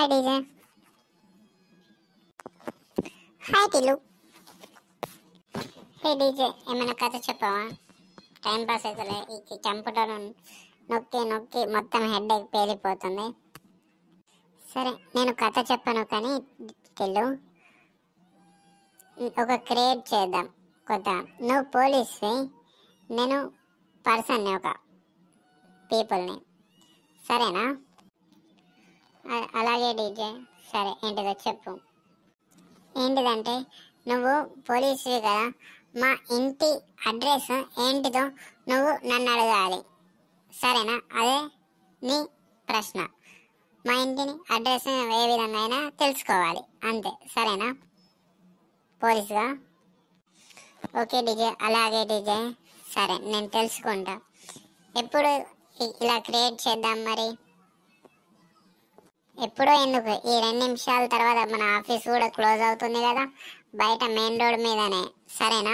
Hi DJ. Hi Tillu. Hey DJ, ఏమైనా కథ చెప్పవా? టైం పాస్ అవుతలే. ఈ కంప్యూటర్ నొక్కి నొక్కి మొత్తం హెడ్ పేలిపోతుంది. సరే, నేను కథ చెప్పను కానీ టిల్లు, ఒక క్రియేట్ చేద్దాం కొత్త. నువ్వు పోలీస్వి, నేను పర్సన్ని, ఒక పీపుల్ని. సరేనా? అలాగే డీజే. సరే, ఏంటిదో చెప్పు. ఏంటిదంటే, నువ్వు పోలీసువి కదా, మా ఇంటి అడ్రస్ ఏంటిదో నువ్వు నన్ను అడగాలి. సరేనా? అదే నీ ప్రశ్న. మా ఇంటిని అడ్రస్ ఏ విధంగా అయినా తెలుసుకోవాలి, అంతే. సరేనా పోలీసుగా? ఓకే డీజే, అలాగే డీజే. సరే, నేను తెలుసుకుంటా. ఎప్పుడు ఇలా క్రియేట్ చేద్దాం మరి? ఎప్పుడో ఎందుకు, ఈ 2 నిమిషాల తర్వాత మన ఆఫీస్ కూడా క్లోజ్ అవుతుంది కదా, బయట మెయిన్ రోడ్ మీదనే. సరేనా?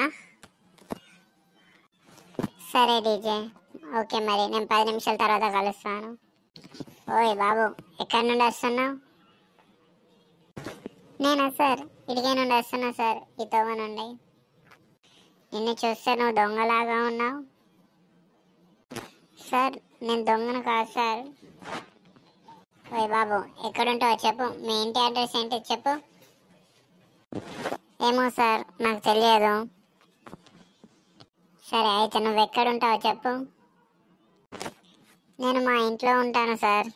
సరే డీజే, ఓకే. మరి నేను 10 నిమిషాల తర్వాత కలుస్తాను. ఓయ్ బాబు, ఎక్కడి నుండి వస్తున్నావు? నేనా సార్, ఇడికే నుండి వస్తున్నా సార్, ఈ తోవ నుండి. నిన్ను చూస్తే నువ్వు దొంగలాగా ఉన్నావు. సార్, నేను దొంగను కాదు సార్. ఓయ్ బాబు, ఎక్కడుంటావో చెప్పు. మీ ఇంటి అడ్రస్ ఏంటి చెప్పు. ఏమో సార్, నాకు తెలియదు. సరే, అయితే నువ్వు ఎక్కడుంటావో చెప్పు. నేను మా ఇంట్లో ఉంటాను సార్.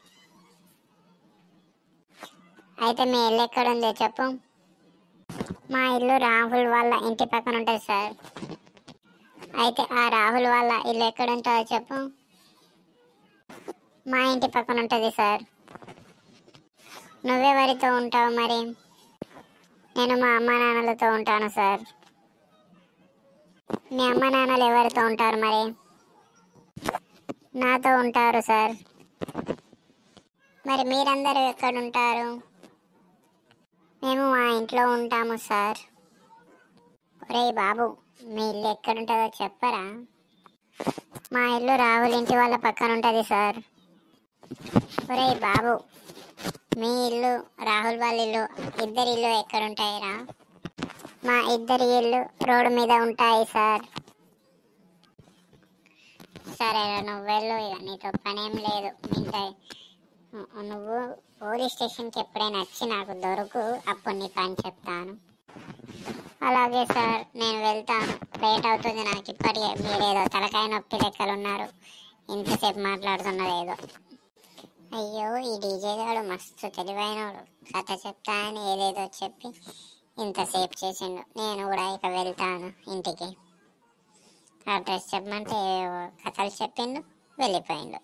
అయితే మీ ఇల్లు ఎక్కడుందో చెప్పు. మా ఇల్లు రాహుల్ వాళ్ళ ఇంటి పక్కన ఉంటుంది సార్. అయితే ఆ రాహుల్ వాళ్ళ ఇల్లు ఎక్కడుంటుందో చెప్పు. మా ఇంటి పక్కన ఉంటుంది సార్. నువ్వెవరితో ఉంటావు మరి? నేను మా అమ్మ నాన్నలతో ఉంటాను సార్. మీ అమ్మ నాన్నలు ఎవరితో ఉంటారు మరి? నాతో ఉంటారు సార్. మరి మీరందరూ ఎక్కడుంటారు? మేము మా ఇంట్లో ఉంటాము సార్. ఒరేయ్ బాబు, మీ ఇల్లు ఎక్కడుంటుందో చెప్పరా? మా ఇల్లు రాహుల్ ఇంటి వాళ్ళ పక్కన ఉంటుంది సార్. ఒరేయ్ బాబు, మీ ఇల్లు రాహుల్ వాళ్ళ ఇల్లు, ఇద్దరి ఇల్లు ఎక్కడుంటాయిరా? మా ఇద్దరి ఇల్లు రోడ్డు మీద ఉంటాయి సార్. సరేరా, నువ్వు వెళ్ళు, ఇక నీతో పనేం లేదు. నువ్వు పోలీస్ స్టేషన్కి ఎప్పుడైనా వచ్చి నాకు దొరుకు, అప్పుడు నీ పని చెప్తాను. అలాగే సార్, నేను వెళ్తాను. లేట్ అవుతుంది నాకు ఇప్పటికే. మీరేదో తలకాయ నొప్పి లెక్కలు ఉన్నారు, ఇంతసేపు మాట్లాడుతున్నదేదో. అయ్యో, ఈ డీజే గాడు మస్తు తెలివైనడు. కథ చెప్తా అని ఏదేదో చెప్పి ఇంతసేపు చేసిండు. నేను కూడా ఇక వెళ్తాను ఇంటికి. అడ్రస్ చెప్పమంటే కథలు చెప్పిండు, వెళ్ళిపోయిండు.